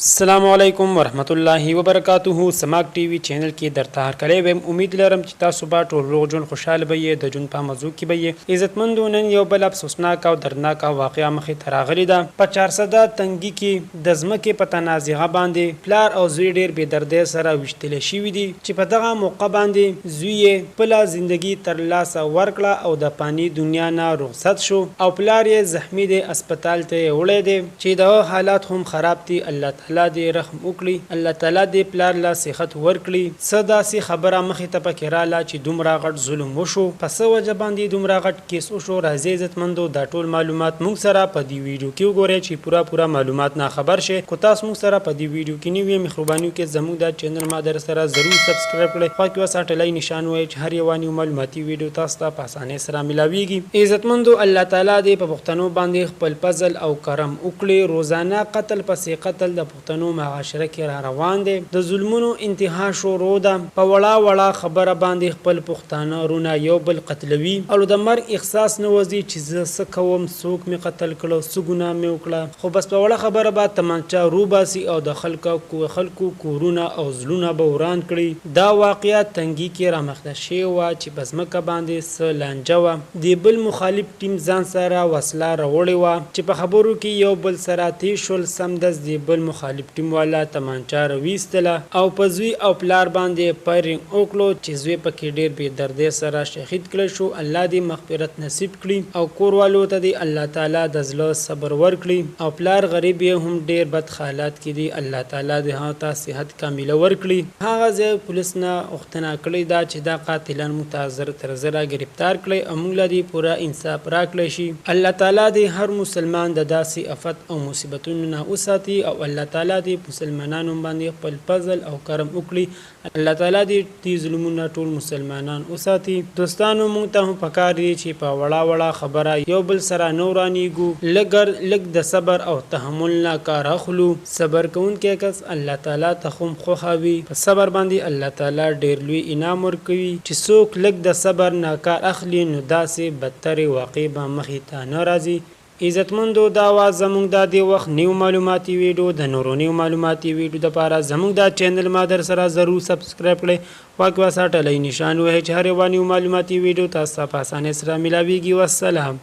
السلام علیکم ورحمت الله وبرکاته. سماک ټي وي چینل کې درته هرکلی ویم. امید لرم چې تاسو به ټول روغ ژوند خوشحاله به یې د ژوند په مزو کې به یې. عزتمندو نن یو بل افسوسناک او دردناک واقعه مخې ته راغلې ده. په 400 تنګي کې د ځمکې په تنازعه باندې پلار او زوی ډېر بې دردۍ سره ویشتلی شوي دي چې په دغه موقع باندې زوی یې خپله زندګي ترلاسه ورکړه او د فاني دنیا نه رخصت شو او پلار یې زخمي دی، اسپتال ته یې وړی دی چې دغه حالات هم خراب دي. الله تعالی دې رحم وکړي، الله تعالی دې پلار له صحت ورکړي. څه داسې خبره مخې ته پکې راله چې دومره غټ ظلم وشو، په څه وجه باندې دومره غټ کیس وشو. راځئ عزتمندو دا ټول معلومات موږ سره په دې ویډیو کې وګورئ چې پوره معلومات نه خبر شي. کو تاسو موږ سره په دې ویډیو کې نوی مهرباني وکړئ زموږ دا چینل ما در سره ضرور سبسکرایب کړئ، خو کې وساتلای نشان وای چې هر یو نیو معلوماتي ویډیو تاسو ته په اسانۍ سره ملاويږي. عزتمندو الله تعالی دې په پښتنو باندې خپل فضل او کرم وکړي. روزانه قتل پسې قتل د پښتنو معاشره کې را روان دي، د ظلمونو انتها شروع ده. په وړه خبره باندې خپل پښتانه رونه یو بل قتلوي او د مرګ احساس نه وځي چې زه څه کوم، څوک مې قتل کړو، څه ګناه مې وکړه. خو بس په وړه خبره به تمانچه روباسي او د خلکو کورونه او زلونه به وران کړي. دا واقعیت تنګي کې رامخته شوی وه چې په ځمکه باندې څه لانجه وه. د بل مخالف ټیم ځان سره وسله راوړې وه چې په خبرو کې یو بل سره تېز شول. سمدست د بل مخالف ټیم والا تمانچه راویستله او په زوی او پلار باندې فایرینګ وکړو چې زوی پکې ډېر بې دردۍ سره شهید کړی شو. الله دې مغفرت نصیب کړي او کوروالو ته دې الله تعالی د زړه صبر ورکړي. او پلار غریب یې هم ډېر بد حالات کې دي، الله تعالی دې هغه ته صحت کامله ورکړي. هغه ځای پولیس نه غوښتنه کړې ده چې دا قاتلان متعذر تر زره ګرفتار کړي او موږ له دې پوره انصاف راکړی شي. الله تعالی دې هر مسلمان د داسې افت او مصیبتونو نه وساتي او الله تعالی دې مسلمانانو باندې خپل فضل او کرم وکړي. الله تعالی دې ظلمونه ټول مسلمانان وساتي. دوستانو موږ ته هم پکار دي چې په وړه خبره یو بل سره نورانیږو، لږ د صبر او تحمل نه کار اخلو. صبر کوونکی کس الله تعالی ته هم خوښوي. په صبر باندې الله تعالی ډېر لوی انعام ورکوي. چې څوک لږ د صبر نه کار اخلي نو داسې بدترې واقع به مخې ته نه راځي. عزتمندو دا واز زموږ دا دی وخت نیو معلوماتي ویډیو د نورو نیو معلوماتي ویډیو لپاره زموږ دا چینل ما در سره ضرور سبسکرایب کړئ، خو وساتلای نشان وای چې هر یو نیو معلوماتي ویډیو تاسو په اسانۍ سره ملاويږي. والسلام.